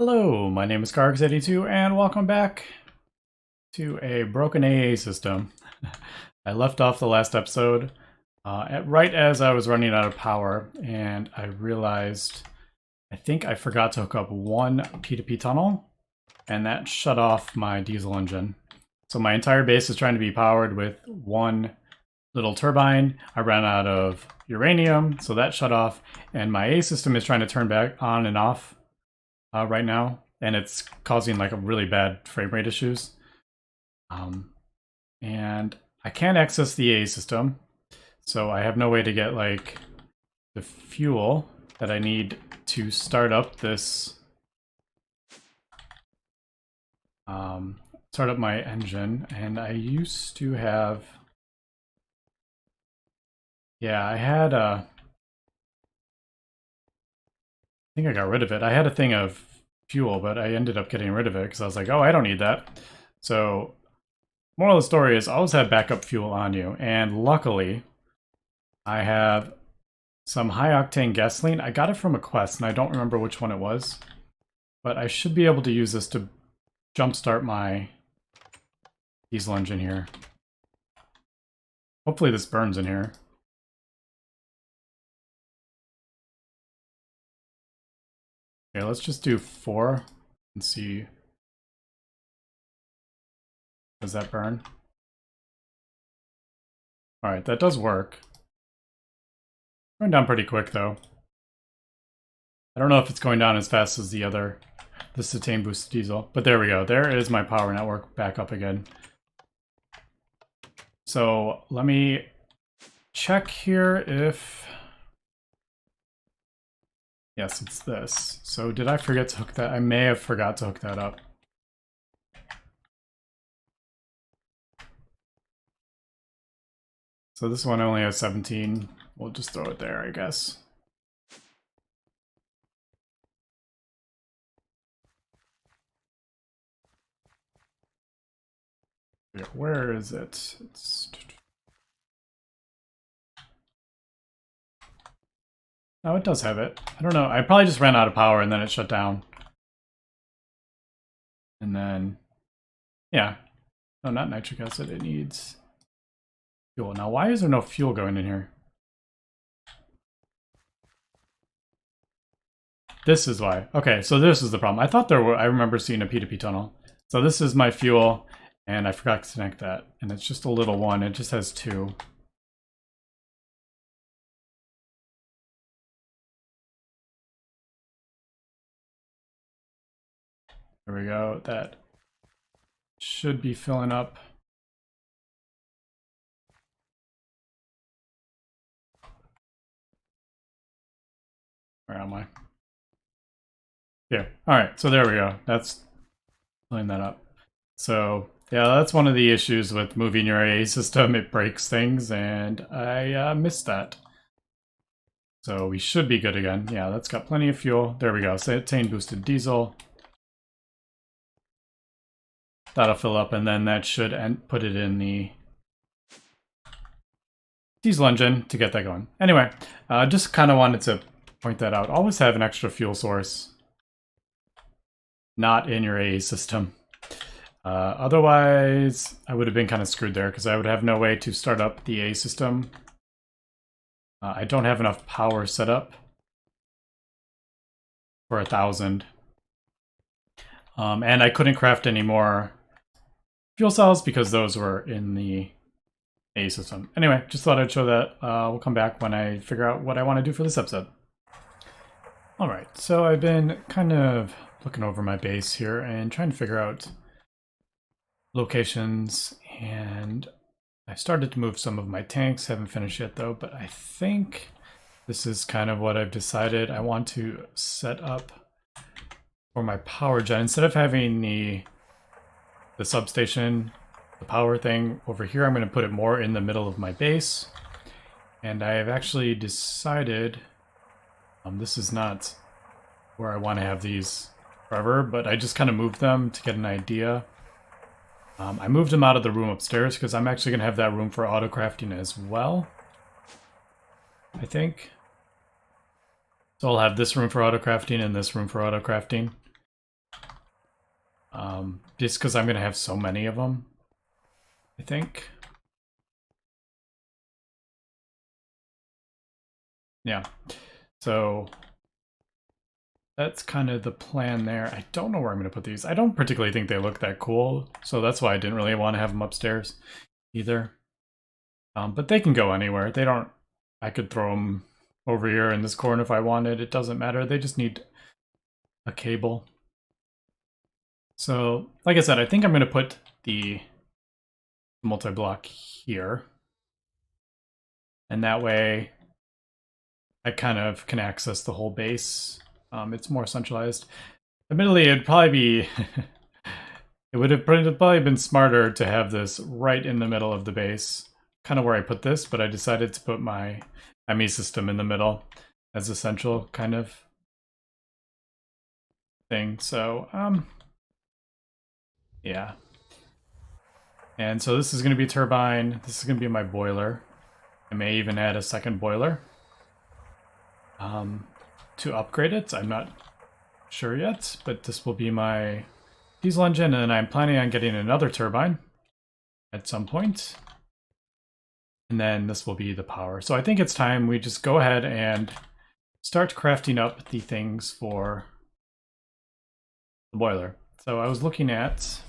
Hello, my name is Carx82 and welcome back to a broken AA system. I left off the last episode right as I was running out of power, and I realized I think I forgot to hook up one P2P tunnel, and that shut off my diesel engine. So my entire base is trying to be powered with one little turbine. I ran out of uranium, so that shut off, and my A system is trying to turn back on and off right now, and it's causing like a really bad frame rate issues. And I can't access the A system, so I have no way to get like the fuel that I need to start up this start up my engine. And I used to have, yeah, I had a, I think I got rid of it. I had a thing of fuel, but I ended up getting rid of it because I was like, oh, I don't need that. So moral of the story is always have backup fuel on you. And luckily, I have some high octane gasoline. I got it from a quest, and I don't remember which one it was. But I should be able to use this to jumpstart my diesel engine here. Hopefully this burns in here. Okay, let's just do 4 and see. Does that burn? Alright, that does work. Going down pretty quick though. I don't know if it's going down as fast as the cetane boosted diesel, but there we go. There is my power network back up again. So let me check here if... Yes, it's this. So did I forget to hook that? I may have forgot to hook that up. So this one only has 17. We'll just throw it there, I guess. Where is it? Oh, it does have it. I don't know. I probably just ran out of power and then it shut down. And then, yeah. No, not nitric acid. It needs fuel. Now, why is there no fuel going in here? This is why. Okay, so this is the problem. I thought there were, I remember seeing a P2P tunnel. So this is my fuel, and I forgot to connect that. And it's just a little one. It just has 2. There we go. That should be filling up. Where am I? Yeah. All right. So there we go. That's filling that up. So yeah, that's one of the issues with moving your AA system. It breaks things, and I missed that. So we should be good again. Yeah, that's got plenty of fuel. There we go. Cetane boosted diesel. That'll fill up, and then that should put it in the diesel engine to get that going. Anyway, just kind of wanted to point that out. Always have an extra fuel source not in your AA system. Otherwise, I would have been kind of screwed there because I would have no way to start up the A system. I don't have enough power set up for 1,000. And I couldn't craft any more fuel cells because those were in the A system. Anyway, just thought I'd show that. We'll come back when I figure out what I want to do for this episode. Alright, so I've been kind of looking over my base here and trying to figure out locations, and I started to move some of my tanks. Haven't finished yet though, but I think this is kind of what I've decided. I want to set up for my power gen. Instead of having the substation, the power thing over here, I'm going to put it more in the middle of my base. And I have actually decided, this is not where I want to have these forever, but I just kind of moved them to get an idea. I moved them out of the room upstairs because I'm actually going to have that room for auto crafting as well, I think. So I'll have this room for auto crafting and this room for auto crafting. just because I'm going to have so many of them, I think. Yeah, so that's kind of the plan there. I don't know where I'm going to put these. I don't particularly think they look that cool, so that's why I didn't really want to have them upstairs either. But they can go anywhere. They don't... I could throw them over here in this corner if I wanted. It doesn't matter. They just need a cable. So, like I said, I think I'm going to put the multi-block here. And that way, I kind of can access the whole base. It's more centralized. Admittedly, it'd probably be... it would have probably been smarter to have this right in the middle of the base. Kind of where I put this, but I decided to put my ME system in the middle as a central kind of thing. So, yeah. And so this is going to be turbine. This is going to be my boiler. I may even add a second boiler to upgrade it. I'm not sure yet, but this will be my diesel engine, and I'm planning on getting another turbine at some point. And then this will be the power. So I think it's time we just go ahead and start crafting up the things for the boiler. So I was looking at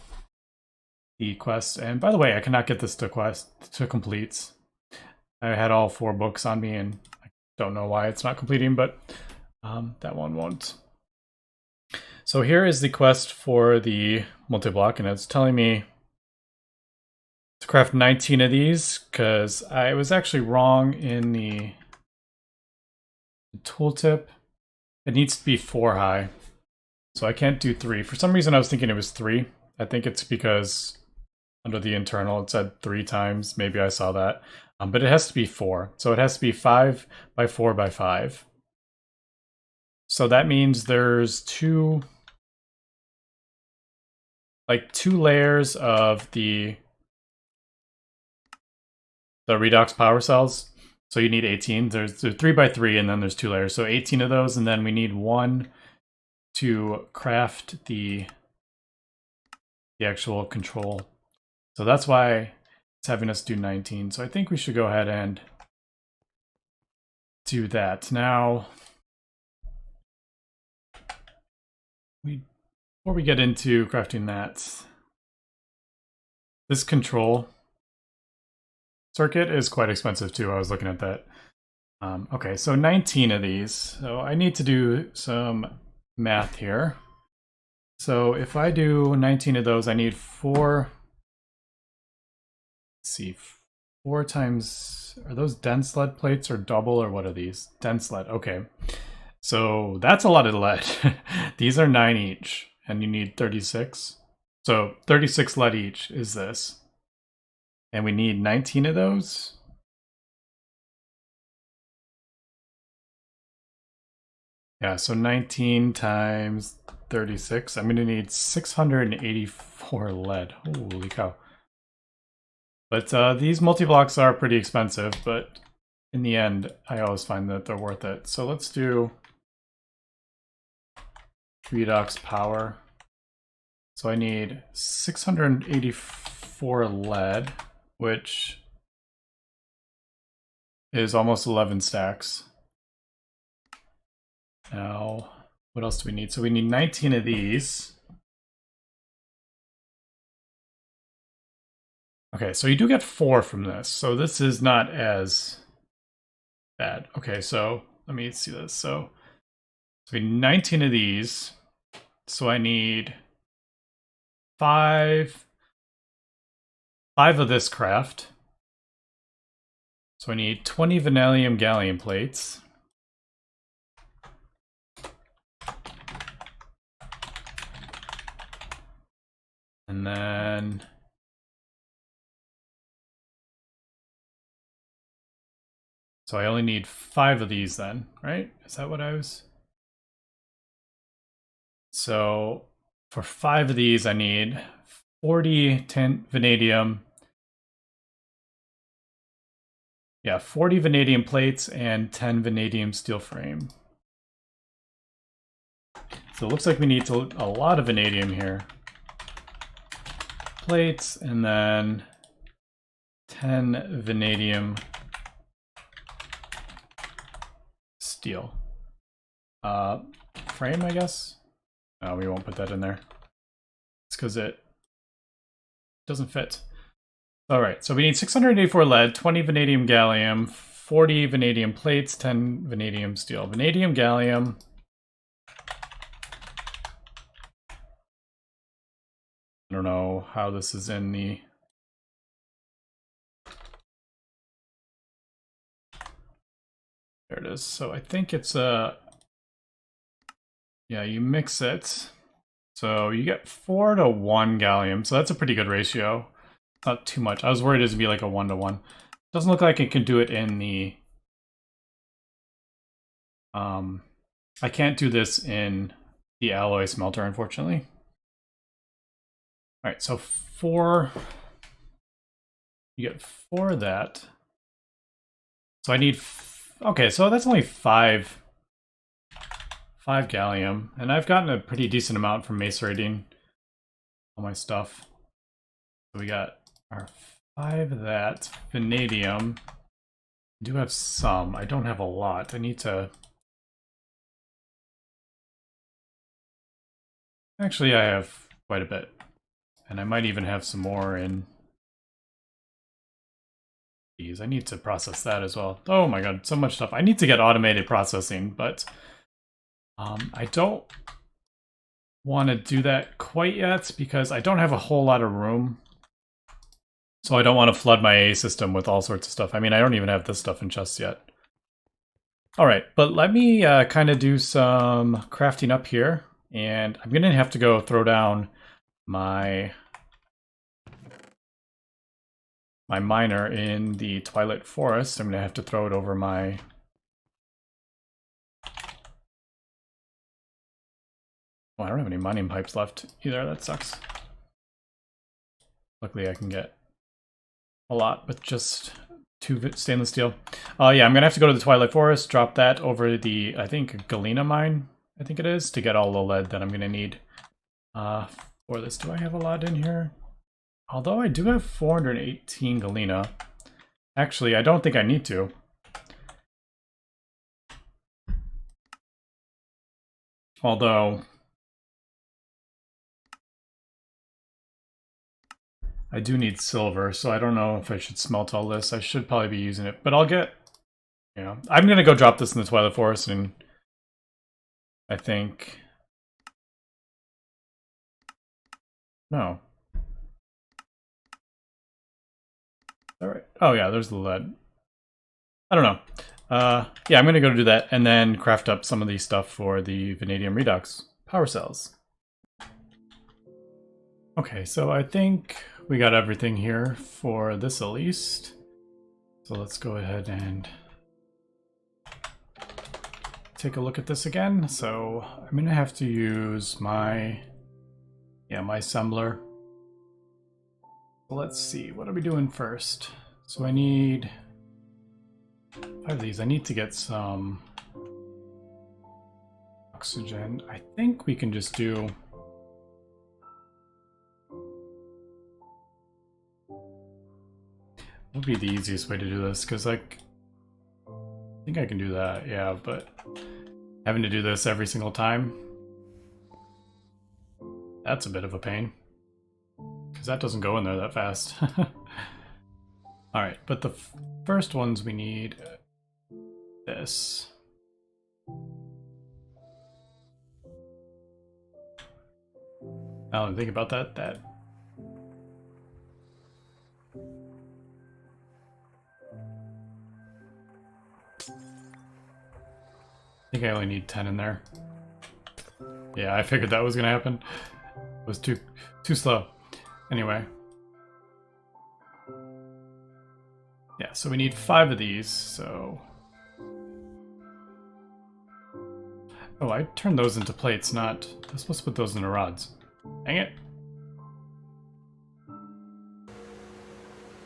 the quest, and by the way, I cannot get this to complete. I had all 4 books on me, and I don't know why it's not completing, but that one won't. So here is the quest for the multi-block, and it's telling me to craft 19 of these, because I was actually wrong in the tooltip. It needs to be 4 high, so I can't do 3. For some reason I was thinking it was 3. I think it's because under the internal it said 3 times. Maybe I saw that. But it has to be 4. So it has to be 5 by 4 by 5. So that means there's 2 layers of the redox power cells. So you need 18. There's 3 by 3, and then there's 2 layers. So 18 of those, and then we need 1 to craft the actual control. So that's why it's having us do 19. So I think we should go ahead and do that. Now, before we get into crafting that, this control circuit is quite expensive too. I was looking at that. Okay, so 19 of these. So I need to do some math here. So if I do 19 of those, I need 4. Let's see, 4 times. Are those dense lead plates or double, or what are these? Dense lead. Okay, so that's a lot of lead. These are 9 each, and you need 36. So 36 lead each is this. And we need 19 of those. Yeah, so 19 times 36. I'm going to need 684 lead. Holy cow. But these multi-blocks are pretty expensive, but in the end, I always find that they're worth it. So let's do redox power. So I need 684 lead, which is almost 11 stacks. Now, what else do we need? So we need 19 of these. Okay, so you do get 4 from this, so this is not as bad. Okay, so let me see this. So we need 19 of these. So I need 5 of this craft. So I need 20 vanadium gallium plates. And then so I only need 5 of these then, right? Is that what I was? So for 5 of these, I need 40 vanadium. Yeah, 40 vanadium plates and 10 vanadium steel frame. So it looks like we need a lot of vanadium here. plates, and then 10 vanadium steel. Frame, I guess? No, we won't put that in there. It's because it doesn't fit. Alright, so we need 684 lead, 20 vanadium gallium, 40 vanadium plates, 10 vanadium steel. Vanadium gallium. I don't know how this is in the... There it is. So I think it's a... Yeah, you mix it. So you get 4 to 1 gallium. So that's a pretty good ratio. Not too much. I was worried it would be like a 1 to 1. Doesn't look like it can do it in the... I can't do this in the alloy smelter, unfortunately. Alright, so 4... You get 4 of that. So I need... Okay, so that's only 5 gallium. And I've gotten a pretty decent amount from macerating all my stuff. So we got our 5 of that. Vanadium. I do have some. I don't have a lot. I need to... Actually, I have quite a bit. And I might even have some more in these. I need to process that as well. Oh my god, so much stuff. I need to get automated processing, but I don't want to do that quite yet because I don't have a whole lot of room. So I don't want to flood my AA system with all sorts of stuff. I mean, I don't even have this stuff in chests yet. Alright, but let me kind of do some crafting up here. And I'm going to have to go throw down my miner in the Twilight Forest. I'm going to have to throw it over my... Oh, I don't have any mining pipes left either. That sucks. Luckily, I can get a lot with just 2 stainless steel. Yeah, I'm going to have to go to the Twilight Forest, drop that over the, I think, Galena mine, I think it is, to get all the lead that I'm going to need for this. Do I have a lot in here? Although I do have 418 galena. Actually, I don't think I need to. Although... I do need silver, so I don't know if I should smelt all this. I should probably be using it, but I'll get... You know, I'm going to go drop this in the Twilight Forest, and I think... No. Alright. Oh yeah, there's the lead. I don't know. Yeah, I'm going to go do that, and then craft up some of the stuff for the vanadium redox power cells. Okay, so I think we got everything here for this at least. So let's go ahead and take a look at this again. So I'm going to have to use my assembler. So let's see, what are we doing first? So I need 5 of these. I need to get some oxygen. I think we can just do... What would be the easiest way to do this? Because, like, I think I can do that, yeah, but having to do this every single time, that's a bit of a pain. Because that doesn't go in there that fast. Alright, but the first ones we need this. Now that I think about that I think I only need 10 in there. Yeah, I figured that was gonna happen. It was too slow. Anyway. Yeah, so we need 5 of these, so... Oh, I turned those into plates, not... I was supposed to put those into rods. Dang it.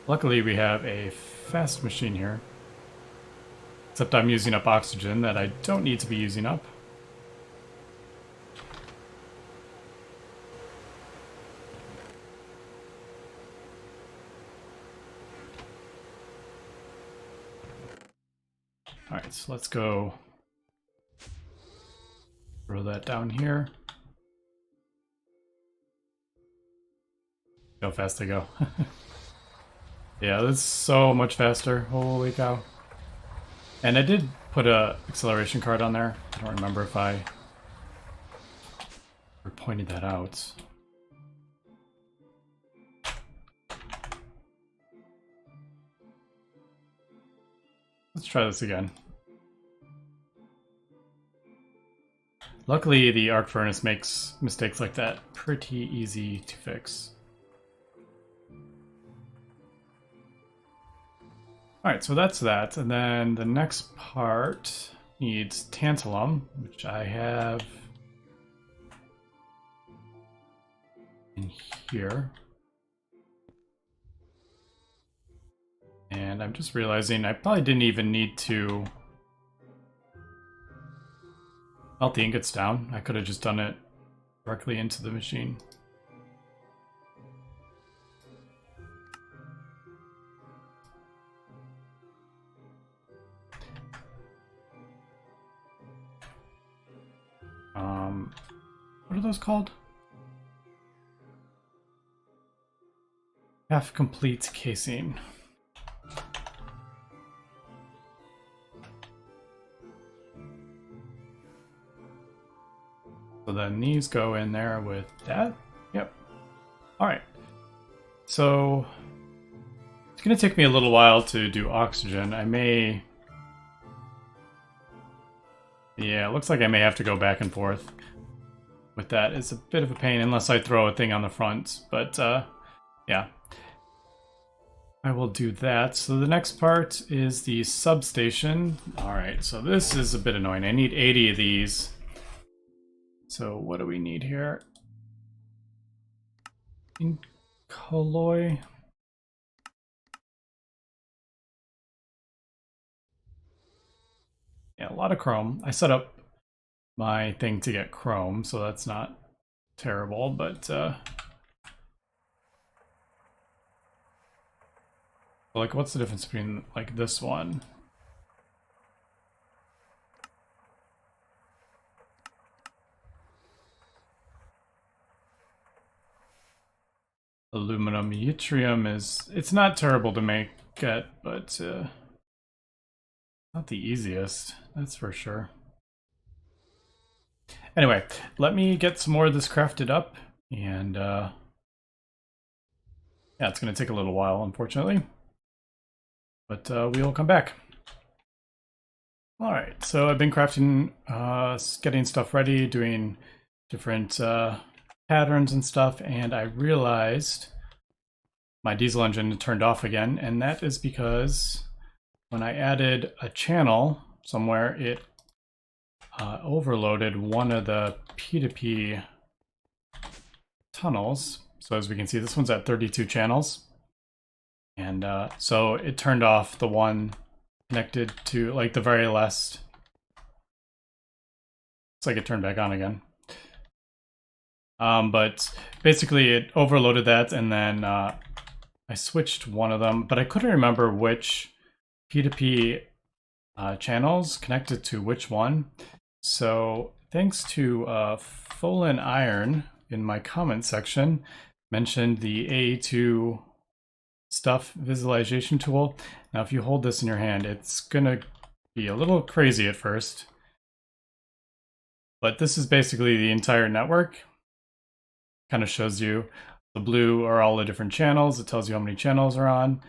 Luckily we have a fast machine here. Except I'm using up oxygen that I don't need to be using up. All right, so let's go throw that down here. See how fast they go. Yeah, this is so much faster. Holy cow. And I did put a acceleration card on there. I don't remember if I pointed that out. Let's try this again. Luckily, the arc furnace makes mistakes like that pretty easy to fix. Alright, so that's that. And then the next part needs tantalum, which I have in here. And I'm just realizing I probably didn't even need to melt the ingots down. I could have just done it directly into the machine. What are those called? Half complete casing. So then these go in there with that. Yep. All right. So it's going to take me a little while to do oxygen. I may... Yeah, it looks like I may have to go back and forth with that. It's a bit of a pain unless I throw a thing on the front. But yeah. I will do that. So the next part is the substation. All right, so this is a bit annoying. I need 80 of these. So what do we need here? Colloy. Yeah, a lot of chrome. I set up my thing to get chrome, so that's not terrible, but like, what's the difference between like this one? Aluminum. Yttrium is, it's not terrible to make it, but not the easiest, that's for sure. Anyway, let me get some more of this crafted up, and yeah, it's going to take a little while, unfortunately, but we'll come back. All right, so I've been crafting, getting stuff ready, doing different patterns and stuff, and I realized my diesel engine turned off again, and that is because when I added a channel somewhere, it overloaded one of the P2P tunnels. So as we can see, this one's at 32 channels, and so it turned off the one connected to like the very last. It's like it turned back on again. But basically it overloaded that, and then I switched one of them, but I couldn't remember which P2P channels connected to which one. So thanks to Folan Iron in my comment section, mentioned the A2 stuff visualization tool. Now if you hold this in your hand, it's gonna be a little crazy at first, but this is basically the entire network. Kind of shows you the blue are all the different channels. It tells you how many channels are on.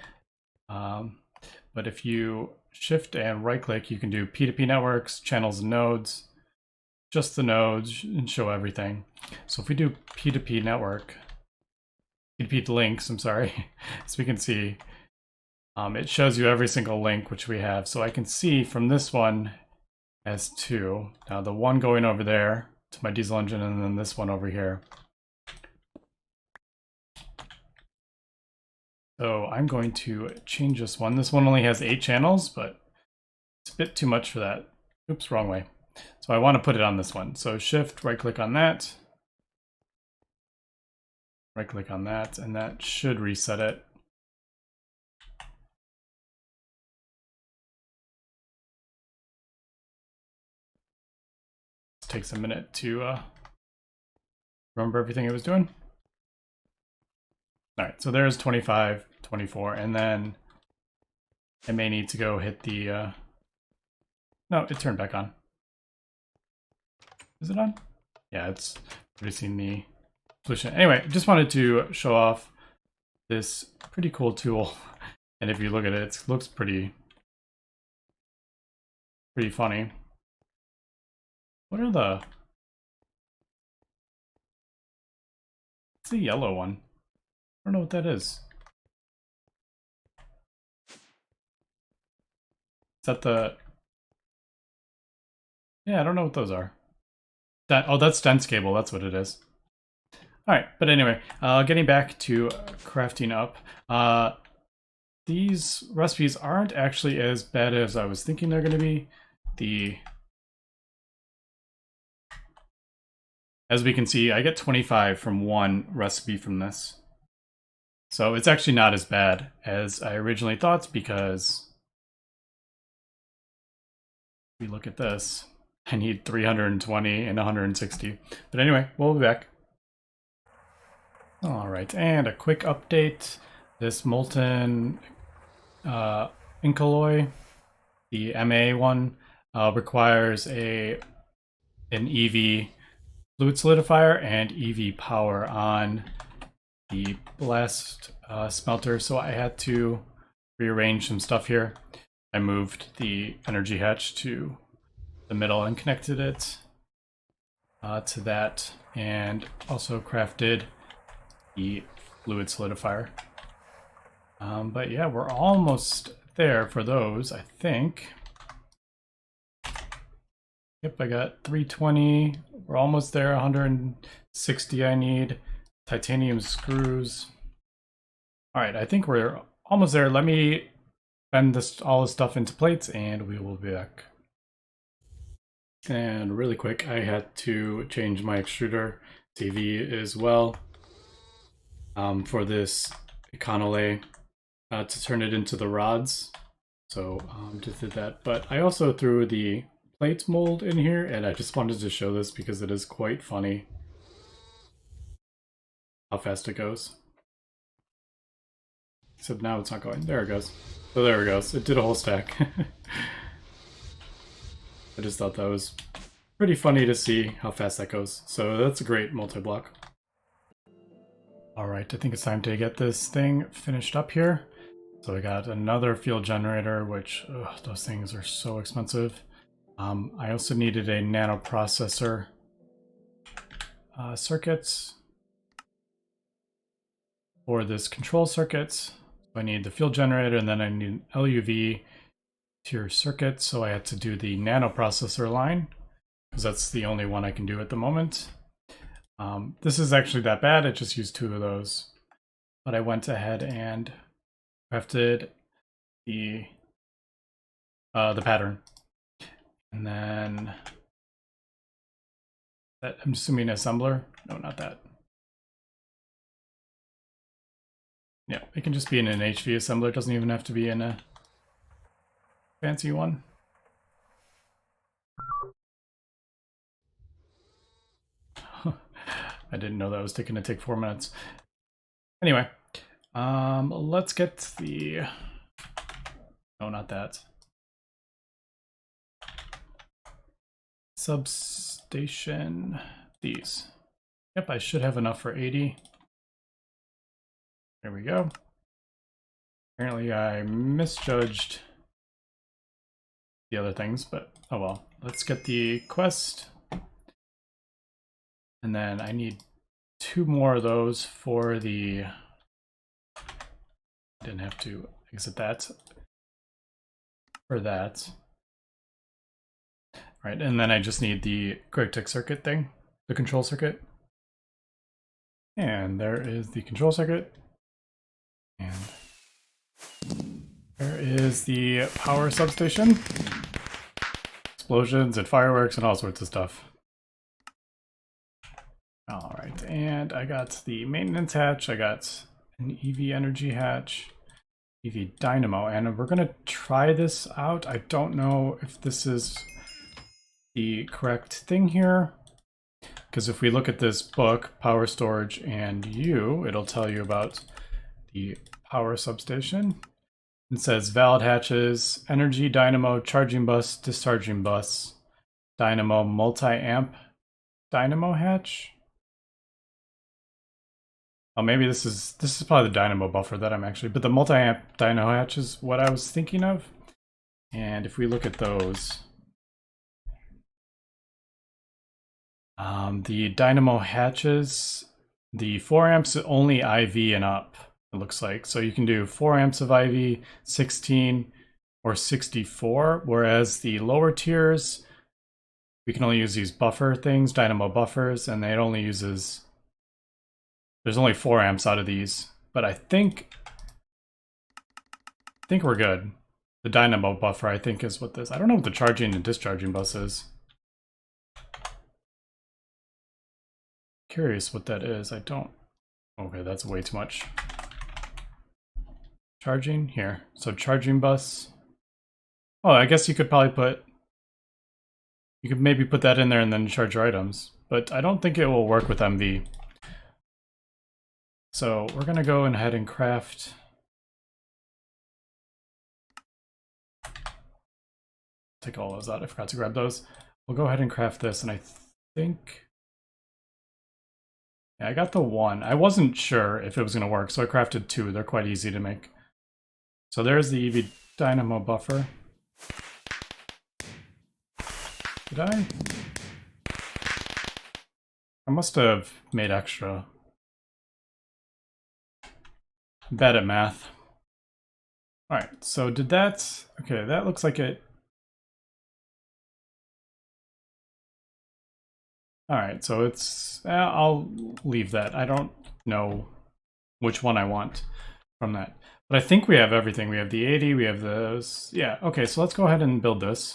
But if you shift and right click, you can do P2P networks, channels and nodes, just the nodes, and show everything. So if we do P2P network, P2P links, I'm sorry, as we can see, it shows you every single link which we have. So I can see from this one as two. Now the one going over there to my diesel engine, and then this one over here. So I'm going to change this one. This one only has 8 channels, but it's a bit too much for that. Oops, wrong way. So I want to put it on this one. So shift, right click on that. Right click on that, and that should reset it. just takes a minute to remember everything it was doing. All right, so there's 25, 24, and then I may need to go hit the... No, it turned back on. Is it on? Yeah, it's producing the solution. Anyway, just wanted to show off this pretty cool tool. And if you look at it, it looks pretty funny. What are the... It's the yellow one. I don't know what that is. Is that the... Yeah, I don't know what those are. Oh, that's dense cable. That's what it is. All right, but anyway, getting back to crafting up. These recipes aren't actually as bad as I was thinking they're going to be. As we can see, I get 25 from one recipe from this. So it's actually not as bad as I originally thought, because if we look at this, I need 320 and 160. But anyway, we'll be back. All right, and a quick update. This molten ink alloy, the MA one, requires an EV fluid solidifier and EV power on the blast smelter, so I had to rearrange some stuff here. I moved the energy hatch to the middle and connected it to that, and also crafted the fluid solidifier. But yeah, we're almost there for those, I think. Yep, I got 320. We're almost there. 160 I need. Titanium screws. All right, I think we're almost there. Let me bend all this stuff into plates and we will be back. And really quick, I had to change my extruder TV as well for this econolay to turn it into the rods. So just did that. But I also threw the plate mold in here, and I just wanted to show this because it is quite funny how fast it goes. Except now it's not going. There it goes. So there it goes. It did a whole stack. I just thought that was pretty funny to see how fast that goes. So that's a great multi-block. All right, I think it's time to get this thing finished up here. So we got another field generator, which those things are so expensive. I also needed a nanoprocessor circuits for this control circuits. So I need the field generator, and then I need an LUV tier circuit. So I had to do the nanoprocessor line because that's the only one I can do at the moment. This is actually that bad. I just used 2 of those, but I went ahead and crafted the pattern. And then that, I'm assuming assembler. No, not that. Yeah, it can just be in an HV assembler. It doesn't even have to be in a fancy one. I didn't know that was going to take 4 minutes. Anyway, let's get the... No, not that. Substation, these. Yep, I should have enough for 80. There we go. Apparently I misjudged the other things, but oh well. Let's get the quest. And then I need 2 more of those for the... Didn't have to exit that. For that. Right, and then I just need the Gregtech circuit thing, the control circuit. And there is the control circuit. And there is the power substation. Explosions and fireworks and all sorts of stuff. All right, and I got the maintenance hatch. I got an EV energy hatch, EV dynamo, and we're gonna try this out. I don't know if this is the correct thing here. Because if we look at this book, Power Storage and U, it'll tell you about the power substation. It says valid hatches, energy dynamo, charging bus, discharging bus, dynamo, multi-amp, dynamo hatch. Oh, maybe this is probably the dynamo buffer that I'm actually, but the multi-amp dynamo hatch is what I was thinking of. And if we look at those, the dynamo hatches, the 4 amps only IV and up, it looks like. So you can do 4 amps of IV, 16, or 64, whereas the lower tiers, we can only use these buffer things, dynamo buffers, and it only uses, there's only 4 amps out of these, but I think we're good. The dynamo buffer, I think, is what this, I don't know what the charging and discharging bus is. Curious what that is. I don't, okay, that's way too much. Charging here, so charging bus. Oh, I guess you could probably put, you could maybe put that in there and then charge your items, but I don't think it will work with MV. So we're gonna go ahead and craft. Take all those out, I forgot to grab those. We'll go ahead and craft this, and I think, yeah, I got the one. I wasn't sure if it was gonna work, so I crafted 2. They're quite easy to make. So there's the EV dynamo buffer. Did I? I must have made extra. I'm bad at math. Alright, so did that... Okay, that looks like it... Alright, so it's... I'll leave that. I don't know which one I want from that. But I think we have everything. We have the 80, we have those... Yeah, okay, so let's go ahead and build this.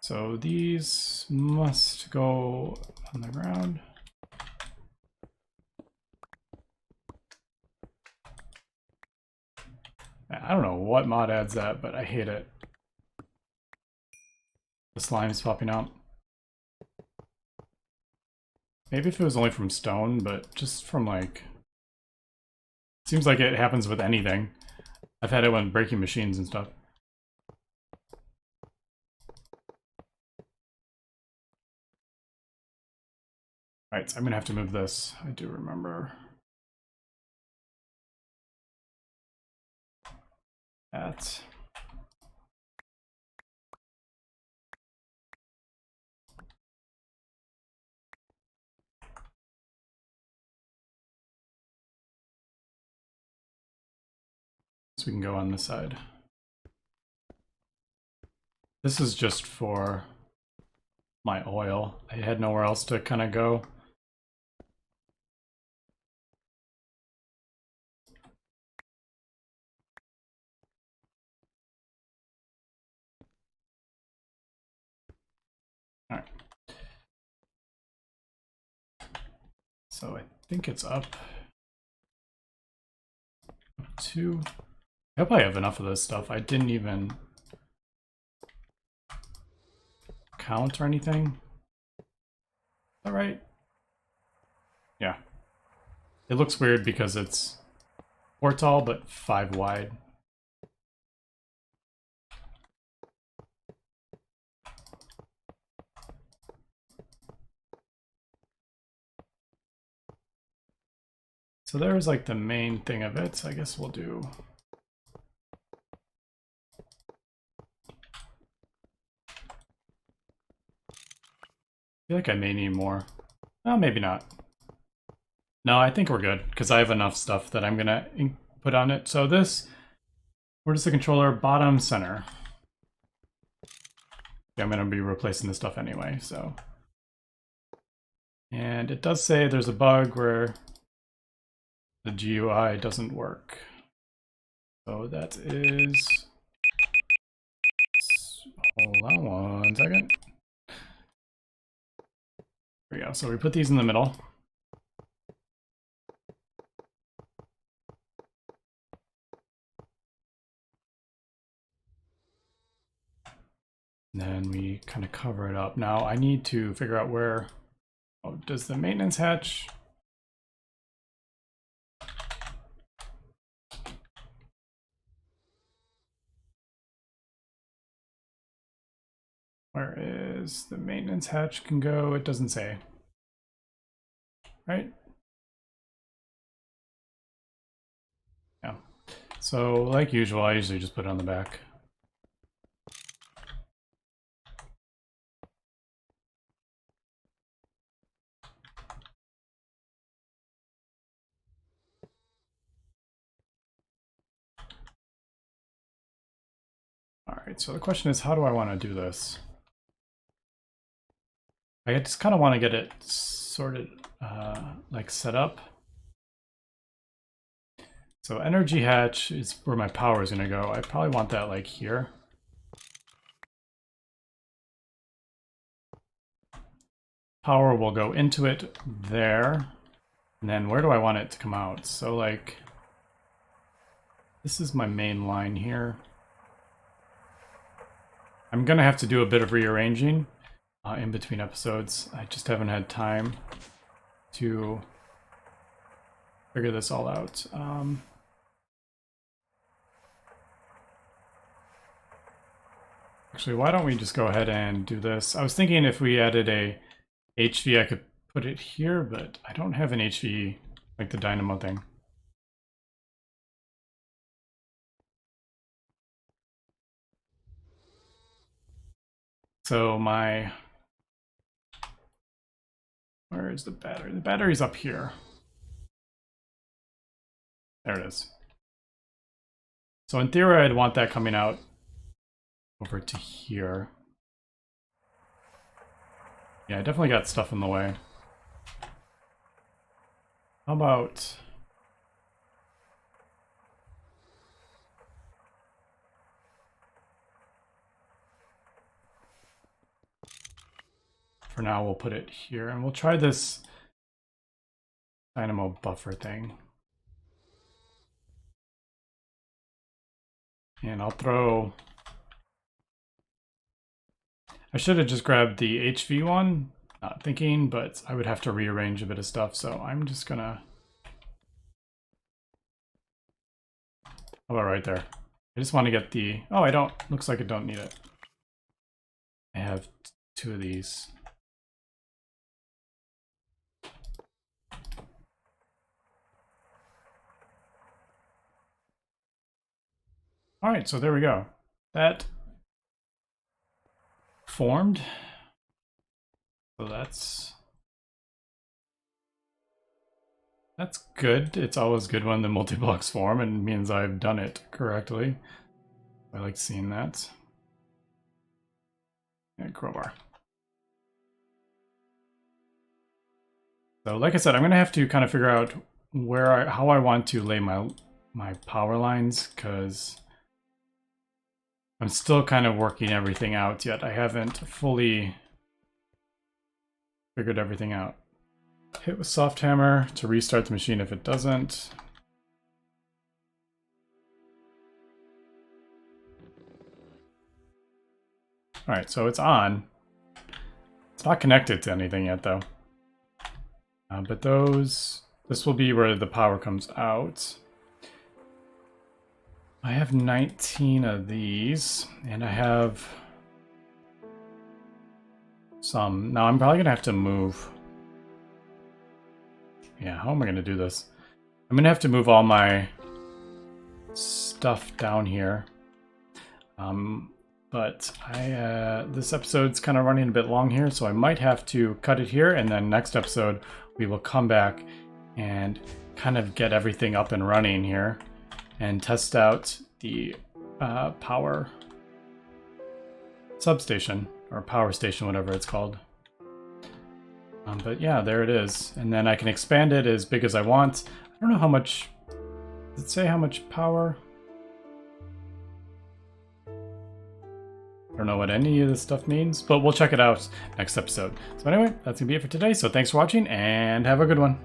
So these must go on the ground. I don't know what mod adds that, but I hate it. The slime's popping out. Maybe if it was only from stone, but just from like... Seems like it happens with anything. I've had it when breaking machines and stuff. Alright, so I'm gonna have to move this. I do remember that. So we can go on this side. This is just for my oil. I had nowhere else to kind of go. All right. So I think it's up to... I hope I have enough of this stuff. I didn't even count or anything. Is that right? Yeah. It looks weird because it's 4 tall but 5 wide. So there's like the main thing of it, so I guess we'll do... I feel like I may need more. Oh, maybe not. No, I think we're good, because I have enough stuff that I'm gonna put on it. So this, where does the controller? Bottom center. Yeah, I'm gonna be replacing this stuff anyway, so. And it does say there's a bug where the GUI doesn't work. So that is... Hold on one second. There we go. So we put these in the middle. And then we kind of cover it up. Now I need to figure out where, oh, does the maintenance hatch? Where is the maintenance hatch can go? It doesn't say, right? Yeah. So like usual, I usually just put it on the back. All right, so the question is, how do I want to do this? I just kind of want to get it sorted, like set up. So energy hatch is where my power is going to go. I probably want that like here. Power will go into it there. And then where do I want it to come out? So like, this is my main line here. I'm going to have to do a bit of rearranging in between episodes. I just haven't had time to figure this all out. Actually, why don't we just go ahead and do this? I was thinking if we added a HV, I could put it here, but I don't have an HV like the dynamo thing. So where is the battery? The battery's up here. There it is. So in theory, I'd want that coming out over to here. Yeah, I definitely got stuff in the way. How about... For now, we'll put it here, and we'll try this dynamo buffer thing. And I'll throw... I should have just grabbed the HV one, not thinking, but I would have to rearrange a bit of stuff, so I'm just gonna... How about right there? I just want to get the... Oh, I don't... Looks like I don't need it. I have two of these. All right, so there we go. That formed. So that's good. It's always good when the multi-blocks form and means I've done it correctly. I like seeing that. And crowbar. So like I said, I'm gonna have to kind of figure out how I want to lay my power lines, because I'm still kind of working everything out yet. I haven't fully figured everything out. Hit with soft hammer to restart the machine if it doesn't. All right, so it's on. It's not connected to anything yet though. But this will be where the power comes out. I have 19 of these, and I have some. Now I'm probably gonna have to move. Yeah, how am I gonna do this? I'm gonna have to move all my stuff down here. But this episode's kind of running a bit long here, so I might have to cut it here, and then next episode we will come back and kind of get everything up and running here and test out the power substation, or power station, whatever it's called. But yeah, there it is. And then I can expand it as big as I want. I don't know how much, does it say how much power? I don't know what any of this stuff means, but we'll check it out next episode. So anyway, that's gonna be it for today. So thanks for watching and have a good one.